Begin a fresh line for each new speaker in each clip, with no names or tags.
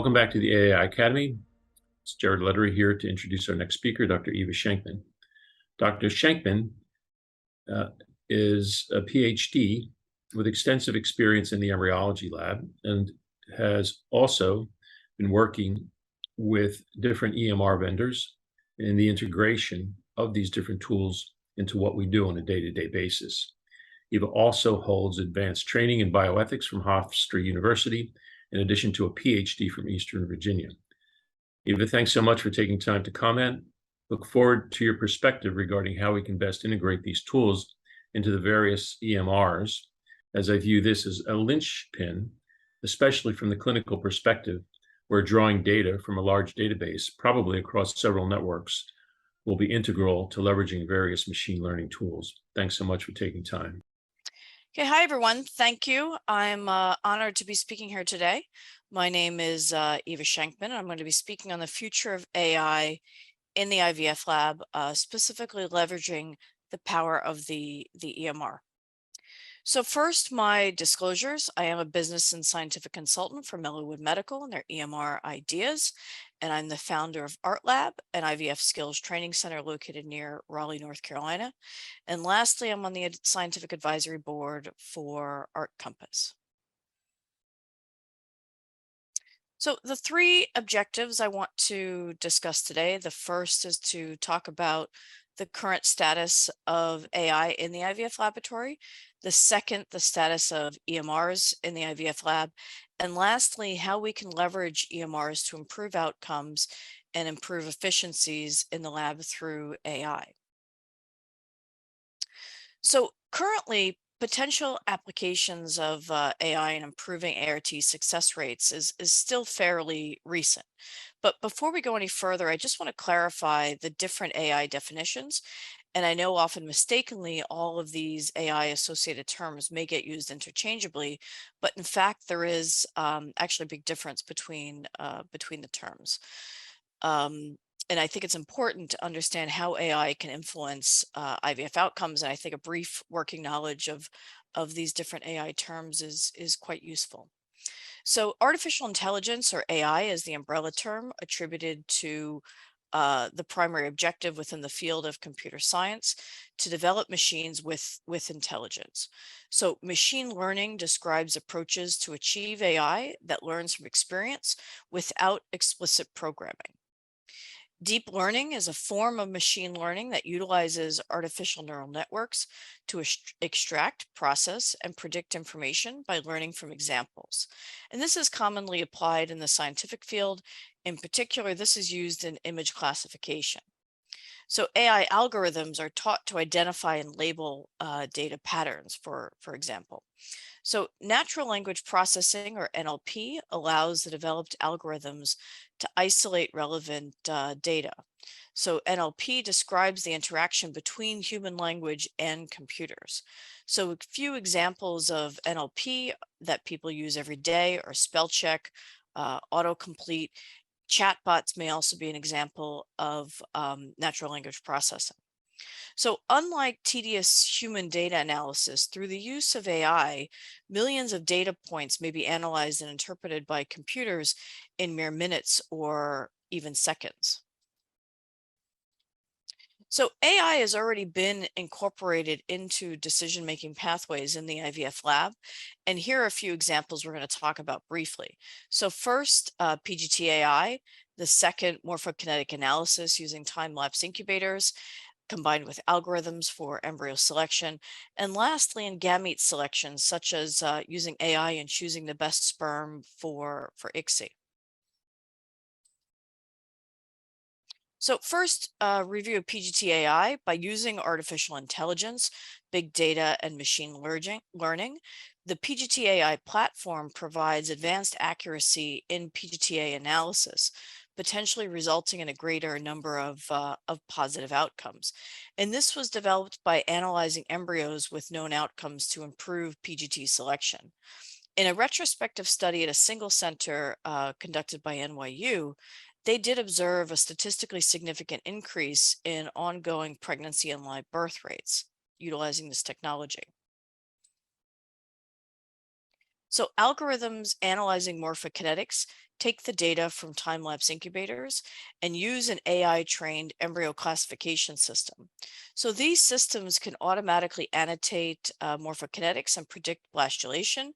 Welcome back to the AI Academy. It's Jared Lettery here to introduce our next speaker, Dr. Eva Schenkman. Dr. Schenkman is a PhD with extensive experience in the embryology lab and has also been working with different EMR vendors in the integration of these different tools into what we do on a day-to-day basis. Eva also holds advanced training in bioethics from Hofstra University, in addition to a PhD from Eastern Virginia. Eva, thanks so much for taking time to comment. Look forward to your perspective regarding how we can best integrate these tools into the various EMRs, as I view this as a linchpin, especially from the clinical perspective, where drawing data from a large database, probably across several networks, will be integral to leveraging various machine learning tools. Thanks so much for taking time.
Okay, hi everyone. Thank you. I'm honored to be speaking here today. My name is Eva Schenkman, and I'm going to be speaking on the future of AI in the IVF lab, specifically leveraging the power of the EMR. So first, my disclosures. I am a business and scientific consultant for Mellowood Medical and their EMR ideas, and I'm the founder of ARTLAB, an IVF skills training center located near Raleigh, North Carolina. And lastly, I'm on the scientific advisory board for Art Compass. So the three objectives I want to discuss today, the first is to talk about the current status of AI in the IVF laboratory. The second, the status of EMRs in the IVF lab. And lastly, how we can leverage EMRs to improve outcomes and improve efficiencies in the lab through AI. So currently, potential applications of AI in improving ART success rates is still fairly recent. But before we go any further, I just want to clarify the different AI definitions. And I know often mistakenly, all of these AI associated terms may get used interchangeably, but in fact, there is actually a big difference between the terms. And I think it's important to understand how AI can influence IVF outcomes. And I think a brief working knowledge of these different AI terms is quite useful. So artificial intelligence, or AI, is the umbrella term attributed to the primary objective within the field of computer science to develop machines with intelligence. So machine learning describes approaches to achieve AI that learns from experience without explicit programming. Deep learning is a form of machine learning that utilizes artificial neural networks to extract, process, and predict information by learning from examples. And this is commonly applied in the scientific field. In particular, this is used in image classification. So AI algorithms are taught to identify and label data patterns, for example. So natural language processing, or NLP, allows the developed algorithms to isolate relevant data. So NLP describes the interaction between human language and computers. So a few examples of NLP that people use every day are spell check, autocomplete. Chatbots may also be an example of natural language processing. So unlike tedious human data analysis, through the use of AI, millions of data points may be analyzed and interpreted by computers in mere minutes or even seconds. So AI has already been incorporated into decision-making pathways in the IVF lab. And here are a few examples we're going to talk about briefly. So first, PGT-AI, the second, morphokinetic analysis using time-lapse incubators, combined with algorithms for embryo selection, and lastly, in gamete selection, such as using AI and choosing the best sperm for ICSI. So first, review of PGT-AI. By using artificial intelligence, big data, and machine learning, the PGT-AI platform provides advanced accuracy in PGT-A analysis, potentially resulting in a greater number of positive outcomes. And this was developed by analyzing embryos with known outcomes to improve PGT selection. In a retrospective study at a single center conducted by NYU, they did observe a statistically significant increase in ongoing pregnancy and live birth rates utilizing this technology. So algorithms analyzing morphokinetics take the data from time-lapse incubators and use an AI-trained embryo classification system. So these systems can automatically annotate morphokinetics and predict blastulation,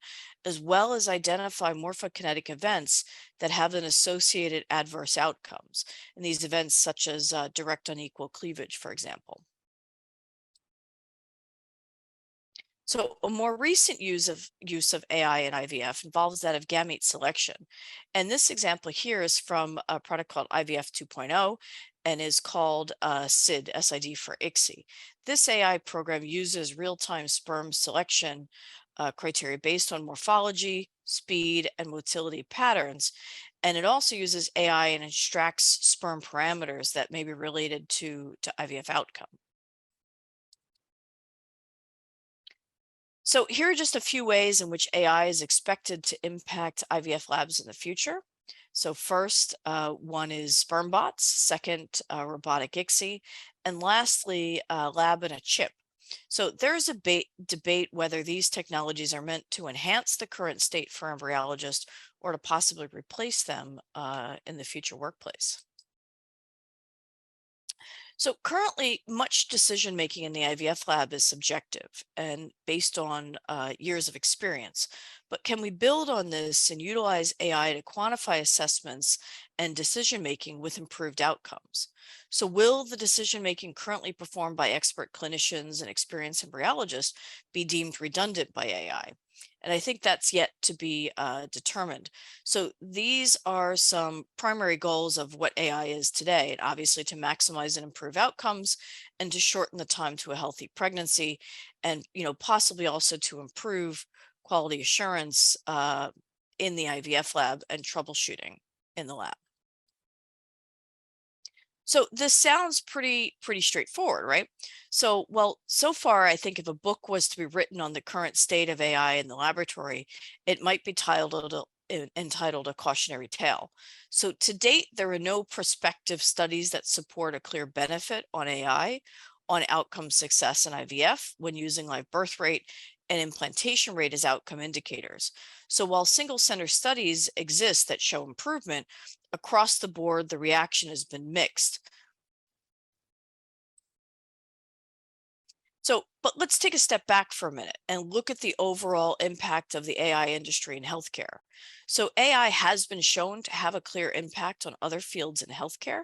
as well as identify morphokinetic events that have an associated adverse outcomes. And these events such as direct unequal cleavage, for example. So a more recent use of AI in IVF involves that of gamete selection. And this example here is from a product called IVF 2.0 and is called SID for ICSI. This AI program uses real-time sperm selection criteria based on morphology, speed, and motility patterns. And it also uses AI and extracts sperm parameters that may be related to IVF outcome. So here are just a few ways in which AI is expected to impact IVF labs in the future. So first, one is sperm bots, second, robotic ICSI, and lastly, lab and a chip. So there's a debate whether these technologies are meant to enhance the current state for embryologists or to possibly replace them in the future workplace. So currently, much decision making in the IVF lab is subjective and based on years of experience. But can we build on this and utilize AI to quantify assessments and decision making with improved outcomes? So will the decision making currently performed by expert clinicians and experienced embryologists be deemed redundant by AI? And I think that's yet to be determined. So these are some primary goals of what AI is today, and obviously to maximize and improve outcomes and to shorten the time to a healthy pregnancy and possibly also to improve quality assurance in the IVF lab and troubleshooting in the lab. So this sounds pretty straightforward, right? So, well, so far, I think if a book was to be written on the current state of AI in the laboratory, it might be entitled A Cautionary Tale. So to date, there are no prospective studies that support a clear benefit on AI on outcome success in IVF when using live birth rate and implantation rate as outcome indicators. So while single center studies exist that show improvement, across the board, the reaction has been mixed. So, but let's take a step back for a minute and look at the overall impact of the AI industry in healthcare. So AI has been shown to have a clear impact on other fields in healthcare.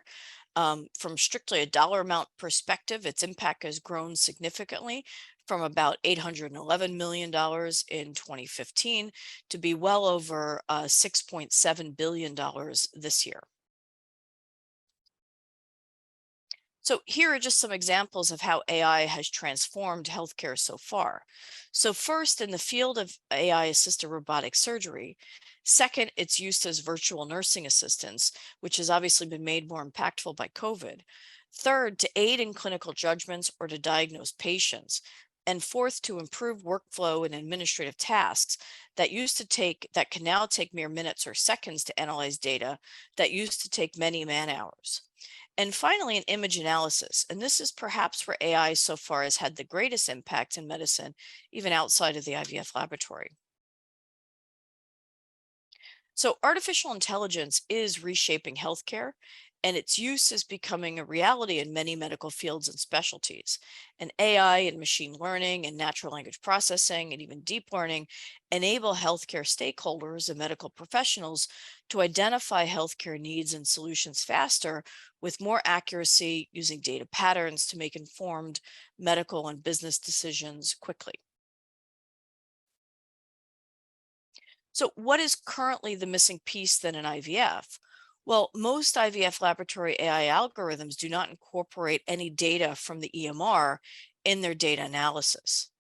From strictly a dollar amount perspective, its impact has grown significantly from about $811 million in 2015 to be well over $6.7 billion this year. So here are just some examples of how AI has transformed healthcare so far. So first, in the field of AI-assisted robotic surgery. Second, it's used as virtual nursing assistants, which has obviously been made more impactful by COVID. Third, to aid in clinical judgments or to diagnose patients. And fourth, to improve workflow and administrative tasks that can now take mere minutes or seconds to analyze data that used to take many man-hours. And finally, an image analysis. And this is perhaps where AI so far has had the greatest impact in medicine, even outside of the IVF laboratory. So artificial intelligence is reshaping healthcare, and its use is becoming a reality in many medical fields and specialties. And AI and machine learning and natural language processing and even deep learning enable healthcare stakeholders and medical professionals to identify healthcare needs and solutions faster with more accuracy using data patterns to make informed medical and business decisions quickly. So what is currently the missing piece then in IVF? Well, most IVF laboratory AI algorithms do not incorporate any data from the EMR in their data analysis.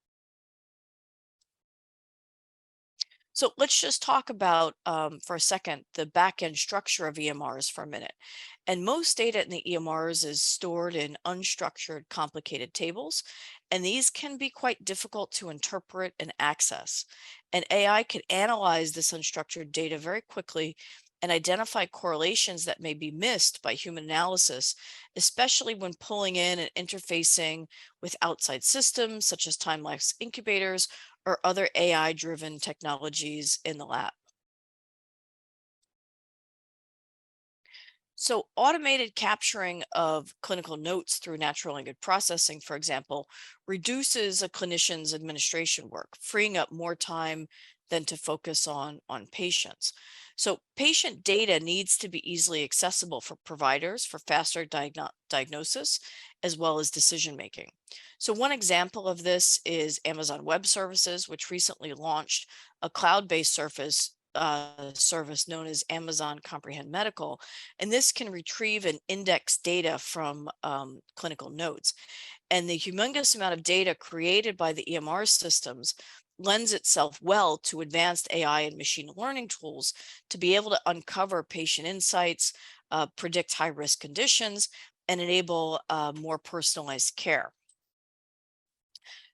So let's just talk about, for a second, the back-end structure of EMRs for a minute. And most data in the EMRs is stored in unstructured, complicated tables, and these can be quite difficult to interpret and access. And AI can analyze this unstructured data very quickly and identify correlations that may be missed by human analysis, especially when pulling in and interfacing with outside systems such as time-lapse incubators or other AI-driven technologies in the lab. So automated capturing of clinical notes through natural language processing, for example, reduces a clinician's administration work, freeing up more time than to focus on patients. So patient data needs to be easily accessible for providers for faster diagnosis as well as decision making. So one example of this is Amazon Web Services, which recently launched a cloud-based service known as Amazon Comprehend Medical, and this can retrieve and index data from clinical notes. And the humongous amount of data created by the EMR systems lends itself well to advanced AI and machine learning tools to be able to uncover patient insights, predict high-risk conditions, and enable more personalized care.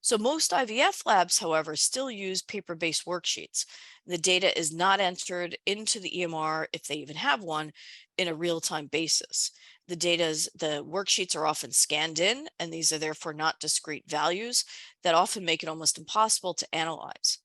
So most IVF labs, however, still use paper-based worksheets. The data is not entered into the EMR, if they even have one, in a real-time basis. The worksheets are often scanned in, and these are therefore not discrete values that often make it almost impossible to analyze.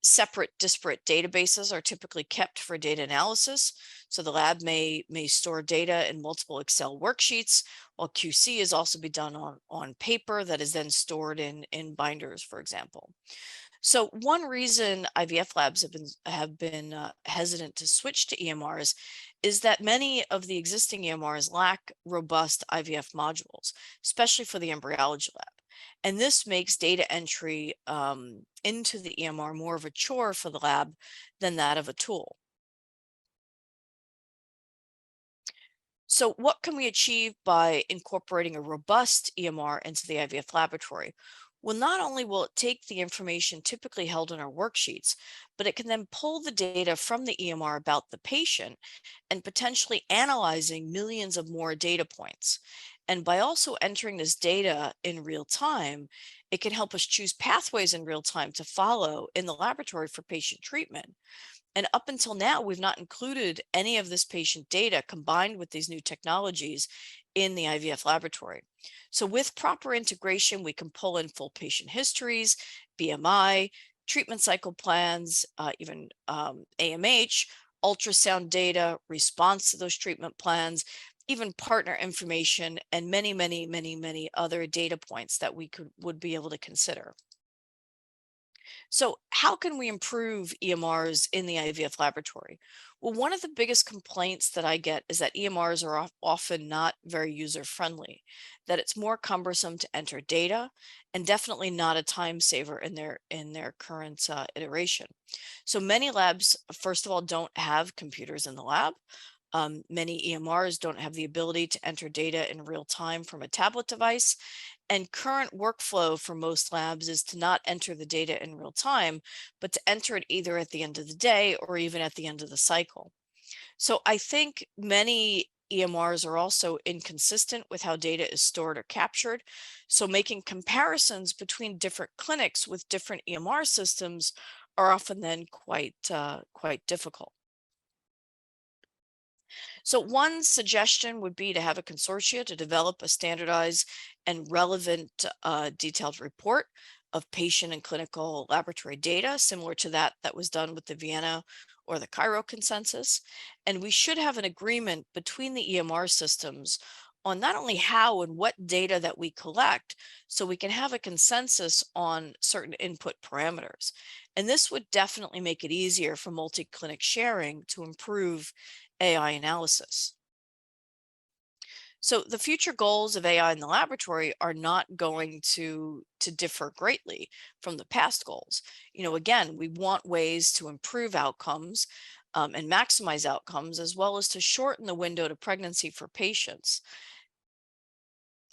Separate disparate databases are typically kept for data analysis. So the lab may store data in multiple Excel worksheets, while QC is also be done on paper that is then stored in binders, for example. So one reason IVF labs have been hesitant to switch to EMRs is that many of the existing EMRs lack robust IVF modules, especially for the embryology lab. And this makes data entry into the EMR more of a chore for the lab than that of a tool. So what can we achieve by incorporating a robust EMR into the IVF laboratory? Well, not only will it take the information typically held in our worksheets, but it can then pull the data from the EMR about the patient and potentially analyzing millions of more data points. And by also entering this data in real time, it can help us choose pathways in real time to follow in the laboratory for patient treatment. And up until now, we've not included any of this patient data combined with these new technologies in the IVF laboratory. So with proper integration, we can pull in full patient histories, BMI, treatment cycle plans, even AMH, ultrasound data, response to those treatment plans, even partner information, and many other data points that we would be able to consider. So how can we improve EMRs in the IVF laboratory? Well, one of the biggest complaints that I get is that EMRs are often not very user-friendly, that it's more cumbersome to enter data, and definitely not a time saver in their current iteration. So many labs, first of all, don't have computers in the lab. Many EMRs don't have the ability to enter data in real time from a tablet device. And current workflow for most labs is to not enter the data in real time, but to enter it either at the end of the day or even at the end of the cycle. So I think many EMRs are also inconsistent with how data is stored or captured. So making comparisons between different clinics with different EMR systems are often then quite difficult. So one suggestion would be to have a consortia to develop a standardized and relevant detailed report of patient and clinical laboratory data, similar to that was done with the Vienna or the Cairo consensus. And we should have an agreement between the EMR systems on not only how and what data that we collect, so we can have a consensus on certain input parameters. And this would definitely make it easier for multi-clinic sharing to improve AI analysis. So the future goals of AI in the laboratory are not going to differ greatly from the past goals. Again, we want ways to improve outcomes and maximize outcomes, as well as to shorten the window to pregnancy for patients.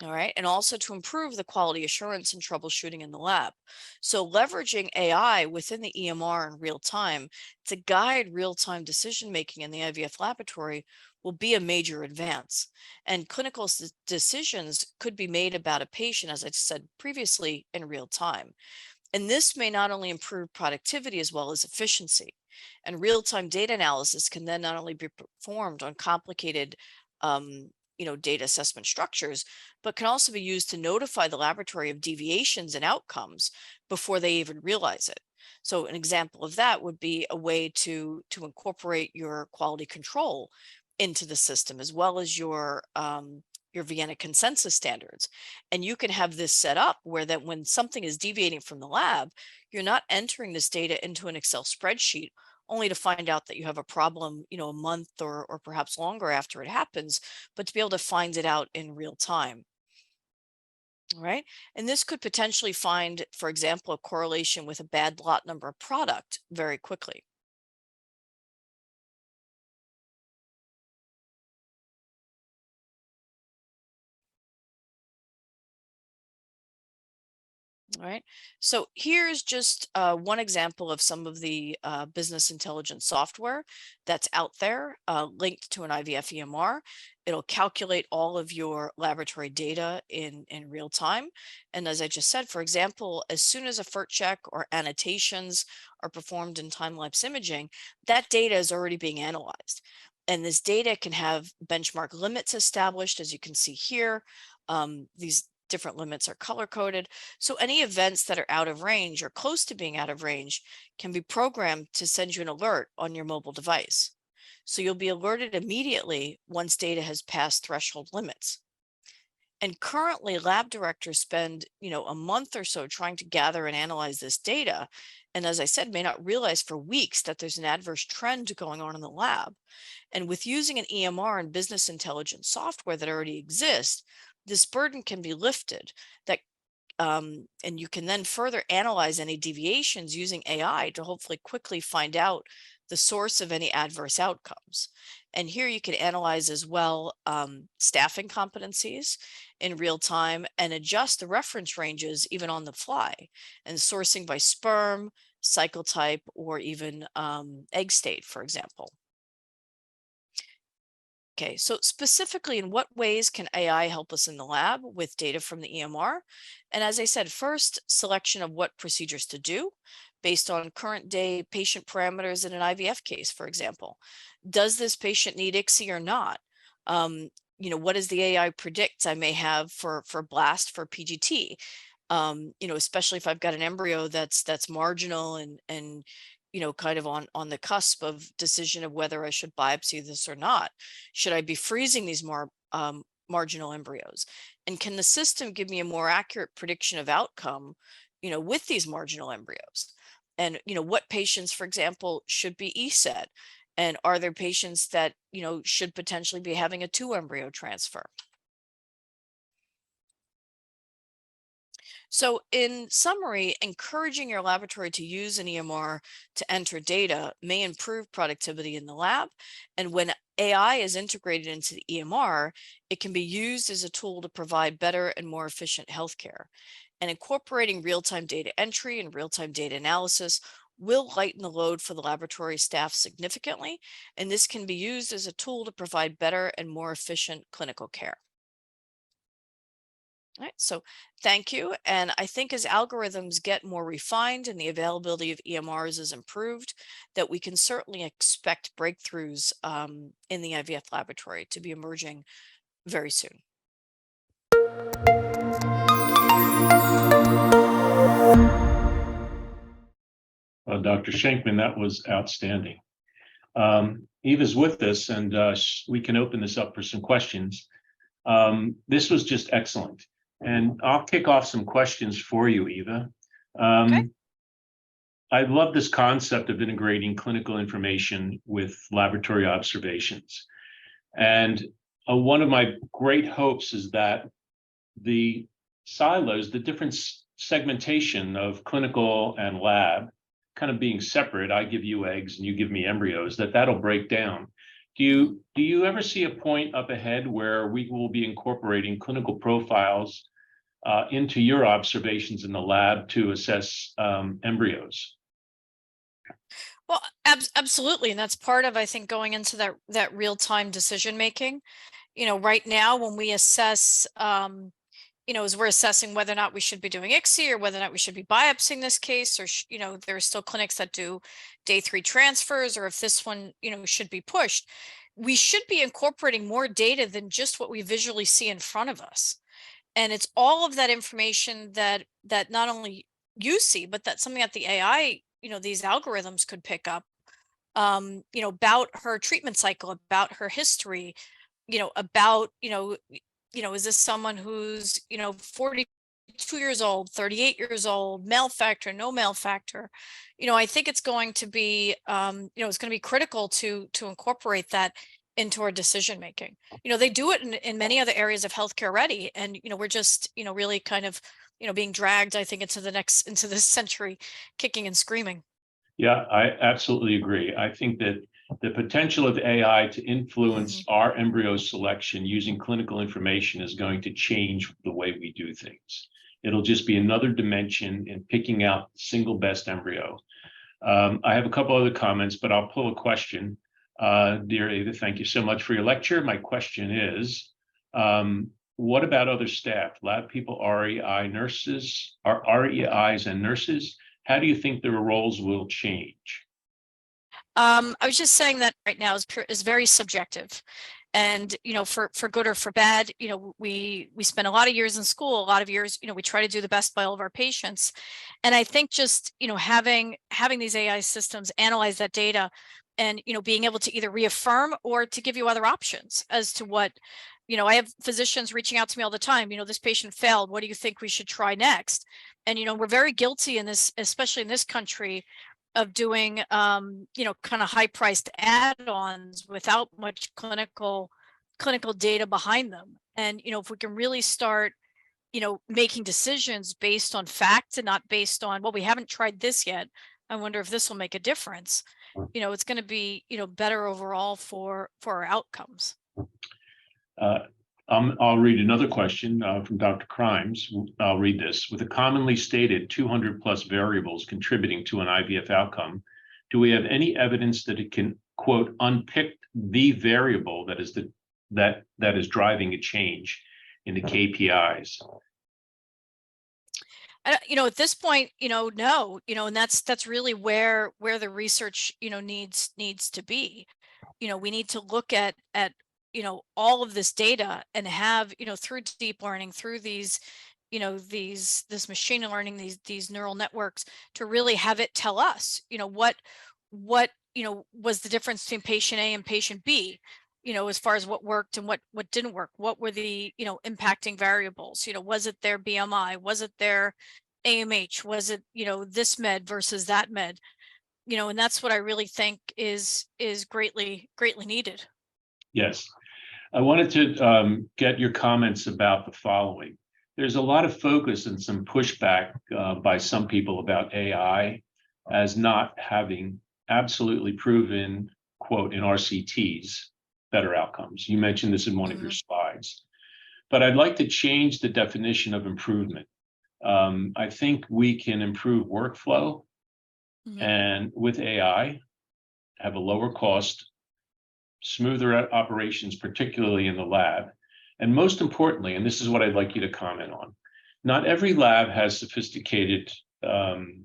All right, and also to improve the quality assurance and troubleshooting in the lab. So leveraging AI within the EMR in real time to guide real-time decision-making in the IVF laboratory will be a major advance. And clinical decisions could be made about a patient, as I said previously, in real time. And this may not only improve productivity as well as efficiency. And real-time data analysis can then not only be performed on complicated data assessment structures, but can also be used to notify the laboratory of deviations in outcomes before they even realize it. So an example of that would be a way to incorporate your quality control into the system, as well as your Vienna consensus standards. And you can have this set up where that when something is deviating from the lab, you're not entering this data into an Excel spreadsheet only to find out that you have a problem, a month or perhaps longer after it happens, but to be able to find it out in real time. All right. And this could potentially find, for example, a correlation with a bad lot number of product very quickly. All right. So here's just one example of some of the business intelligence software that's out there linked to an IVF EMR. It'll calculate all of your laboratory data in real time. And as I just said, for example, as soon as a FERT check or annotations are performed in time-lapse imaging, that data is already being analyzed. And this data can have benchmark limits established, as you can see here. These different limits are color coded. So any events that are out of range or close to being out of range can be programmed to send you an alert on your mobile device. So you'll be alerted immediately once data has passed threshold limits. And currently lab directors spend, a month or so trying to gather and analyze this data. And as I said, may not realize for weeks that there's an adverse trend going on in the lab. And with using an EMR and business intelligence software that already exists, this burden can be lifted and you can then further analyze any deviations using AI to hopefully quickly find out the source of any adverse outcomes. And here you can analyze as well staffing competencies in real time and adjust the reference ranges even on the fly, and sourcing by sperm, cycle type, or even egg state, for example. Okay, so specifically, in what ways can AI help us in the lab with data from the EMR? And as I said, first, selection of what procedures to do based on current day patient parameters in an IVF case, for example. Does this patient need ICSI or not? What does the AI predict I may have for blast for PGT? Especially if I've got an embryo that's marginal and kind of on the cusp of decision of whether I should biopsy this or not. Should I be freezing these more marginal embryos? And can the system give me a more accurate prediction of outcome, with these marginal embryos? And, what patients, for example, should be ESET? And are there patients that, should potentially be having a 2 embryo transfer? So in summary, encouraging your laboratory to use an EMR to enter data may improve productivity in the lab. And when AI is integrated into the EMR, it can be used as a tool to provide better and more efficient healthcare. And incorporating real-time data entry and real-time data analysis will lighten the load for the laboratory staff significantly. And this can be used as a tool to provide better and more efficient clinical care. All right, so thank you. And I think as algorithms get more refined and the availability of EMRs is improved, that we can certainly expect breakthroughs in the IVF laboratory to be emerging very soon.
Dr. Schenkman, that was outstanding. Eva's with us, and we can open this up for some questions. This was just excellent. And I'll kick off some questions for you, Eva.
Okay.
I love this concept of integrating clinical information with laboratory observations. And one of my great hopes is that the silos, the different segmentation of clinical and lab, kind of being separate, I give you eggs and you give me embryos, that'll break down. Do you ever see a point up ahead where we will be incorporating clinical profiles into your observations in the lab to assess embryos?
Well, absolutely. And that's part of, I think, going into that real-time decision making. Right now when we assess, as we're assessing whether or not we should be doing ICSI or whether or not we should be biopsying this case, or, there are still clinics that do day 3 transfers, or if this one, should be pushed. we should be incorporating more data than just what we visually see in front of us. And it's all of that information that not only you see, but that's something that the AI, these algorithms could pick up, about her treatment cycle, about her history, about, is this someone who's, 42 years old, 38 years old, male factor, no male factor. I think it's going to be, it's going to be critical to incorporate that into our decision making. They do it in many other areas of healthcare already, and we're just, really kind of, being dragged, I think, into this century, kicking and screaming.
Yeah, I absolutely agree. I think that the potential of AI to influence our embryo selection using clinical information is going to change the way we do things. It'll just be another dimension in picking out the single best embryo. I have a couple other comments, but I'll pull a question. Dear Eva, thank you so much for your lecture. My question is, what about other staff, lab people, REI nurses, REIs and nurses? How do you think their roles will change?
I was just saying that right now is very subjective. And, for good or for bad, we spend a lot of years in school, a lot of years, we try to do the best by all of our patients. And I think just, having these AI systems analyze that data and, being able to either reaffirm or to give you other options as to what, I have physicians reaching out to me all the time, this patient failed. What do you think we should try next? And, we're very guilty in this, especially in this country, of doing, kind of high priced add-ons without much clinical data behind them. And, if we can really start, making decisions based on fact and not based on, well, we haven't tried this yet, I wonder if this will make a difference. It's going to be, better overall for our outcomes.
I'll read another question from Dr. Crimes. I'll read this. With a commonly stated 200 plus variables contributing to an IVF outcome, do we have any evidence that it can, quote, unpick the variable that is driving a change in the KPIs?
At this point, no, and that's really where the research, needs to be. We need to look at all of this data and have, through deep learning, through these, this machine learning, these neural networks, to really have it tell us, what was the difference between patient A and patient B, as far as what worked and what didn't work. What were the, impacting variables? Was it their BMI? Was it their AMH? Was it, this med versus that med? And that's what I really think is greatly needed.
Yes. I wanted to get your comments about the following. There's a lot of focus and some pushback by some people about AI as not having absolutely proven, quote, in RCTs, better outcomes. You mentioned this in one of your slides. But I'd like to change the definition of improvement. I think we can improve workflow and with AI have a lower cost, smoother operations, particularly in the lab. And most importantly, and this is what I'd like you to comment on, not every lab has sophisticated video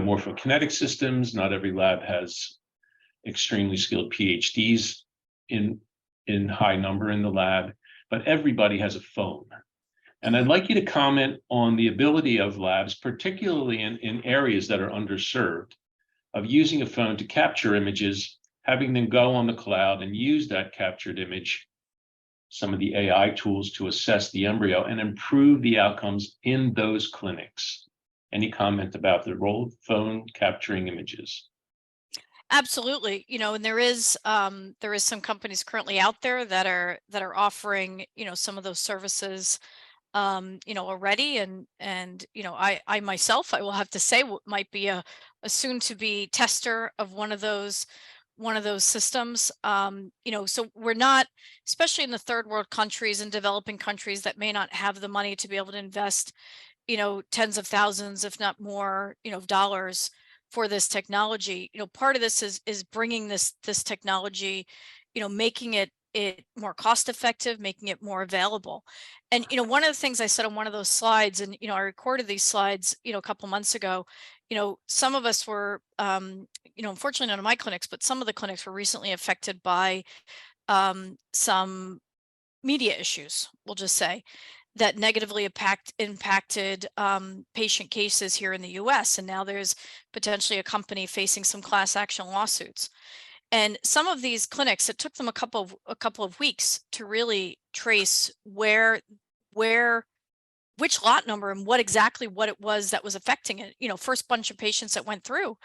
morphokinetic systems. Not every lab has extremely skilled PhDs in high number in the lab, but everybody has a phone. And I'd like you to comment on the ability of labs, particularly in areas that are underserved, of using a phone to capture images, having them go on the cloud and use that captured image, some of the AI tools to assess the embryo and improve the outcomes in those clinics. Any comment about the role of phone capturing images?
Absolutely. And there is some companies currently out there that are offering, some of those services, already. And I myself, I will have to say, might be a soon to be tester of one of those systems. So we're not, especially in the third world countries and developing countries that may not have the money to be able to invest, tens of thousands, if not more, of dollars for this technology. Part of this is bringing this technology, making it more cost effective, making it more available. And one of the things I said on one of those slides, and I recorded these slides, a couple months ago, some of us were, unfortunately none of my clinics, but some of the clinics were recently affected by some media issues, we'll just say, that negatively impacted patient cases here in the US. And now there's potentially a company facing some class action lawsuits. And some of these clinics, it took them a couple of weeks to really trace which lot number and what it was that was affecting it. First bunch of patients that went through,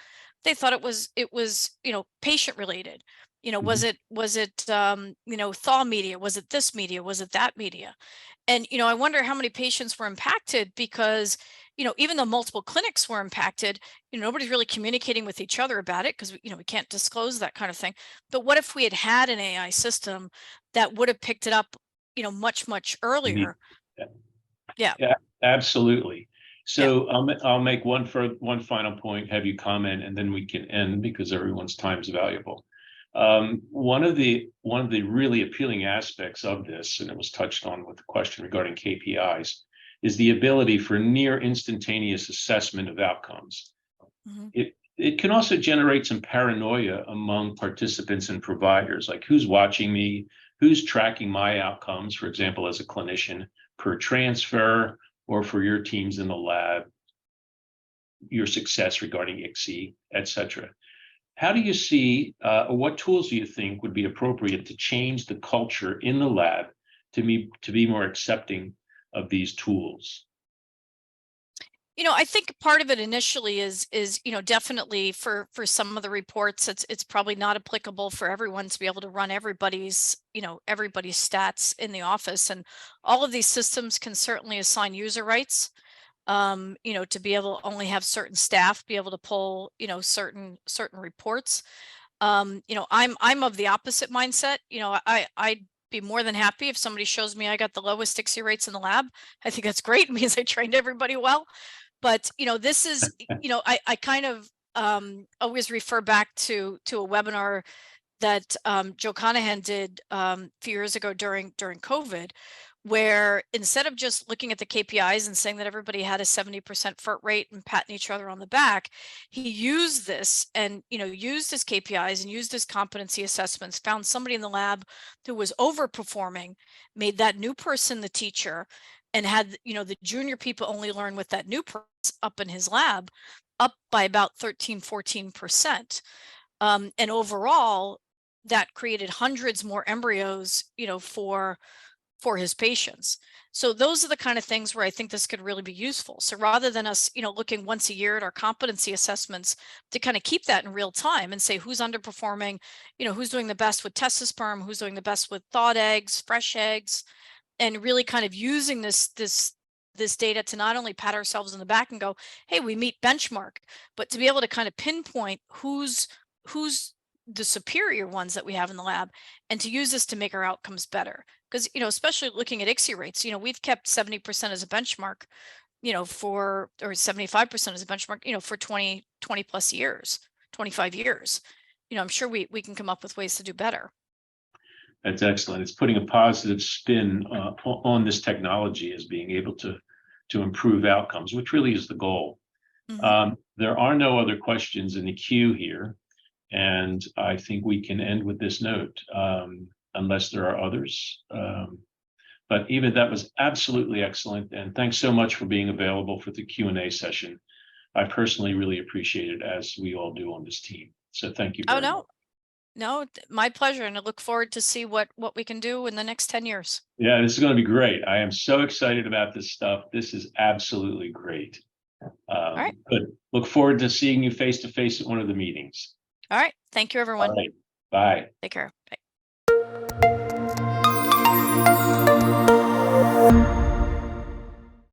they thought it was patient related. Was it thaw media? Was it this media? Was it that media? And I wonder how many patients were impacted because even though multiple clinics were impacted, nobody's really communicating with each other about it because we can't disclose that kind of thing. But what if we had an AI system that would have picked it up much earlier?
Yeah, absolutely. So I'll make one final point, have you comment, and then we can end because everyone's time is valuable. One of the really appealing aspects of this, and it was touched on with the question regarding KPIs, is the ability for near instantaneous assessment of outcomes. It can also generate some paranoia among participants and providers, like who's watching me, who's tracking my outcomes, for example, as a clinician, per transfer, or for your teams in the lab, your success regarding ICSI, et cetera. How do you see, or what tools do you think would be appropriate to change the culture in the lab to be more accepting of these tools?
I think part of it initially is definitely for some of the reports, it's probably not applicable for everyone to be able to run everybody's stats in the office, and all of these systems can certainly assign user rights, to be able to only have certain staff be able to pull certain reports. I'm of the opposite mindset. I'd be more than happy if somebody shows me I got the lowest ICSI rates in the lab. I think that's great. It means I trained everybody well. But this is, I kind of always refer back to a webinar that Joe Conahan did a few years ago during COVID, where instead of just looking at the KPIs and saying that everybody had a 70% FERT rate and patting each other on the back, he used this and used his KPIs and used his competency assessments, found somebody in the lab who was overperforming, made that new person the teacher, and had the junior people only learn with that new person up in his lab, up by about 13-14%, and overall that created hundreds more embryos for his patients. So those are the kind of things where I think this could really be useful. So rather than us looking once a year at our competency assessments, to kind of keep that in real time and say who's underperforming, who's doing the best with testisperm, who's doing the best with thawed eggs, fresh eggs, and really kind of using this data to not only pat ourselves in the back and go, hey, we meet benchmark, but to be able to kind of pinpoint who's the superior ones that we have in the lab, and to use this to make our outcomes better. Because especially looking at ICSI rates, we've kept 70% as a benchmark, or 75% as a benchmark, for 20 plus years, 25 years. I'm sure we can come up with ways to do better.
That's excellent. It's putting a positive spin on this technology as being able to improve outcomes, which really is the goal. There are no other questions in the queue here, and I think we can end with this note, unless there are others. But Eva, that was absolutely excellent, and thanks so much for being available for the Q&A session. I personally really appreciate it, as we all do on this team. So thank you very much.
No, my pleasure, and I look forward to see what we can do in the next 10 years.
Yeah, this is going to be great. I am so excited about this stuff. This is absolutely great. All right. Good. Look forward to seeing you face to face at one of the meetings.
All right. Thank you, everyone.
All right. Bye.
Take care. Bye.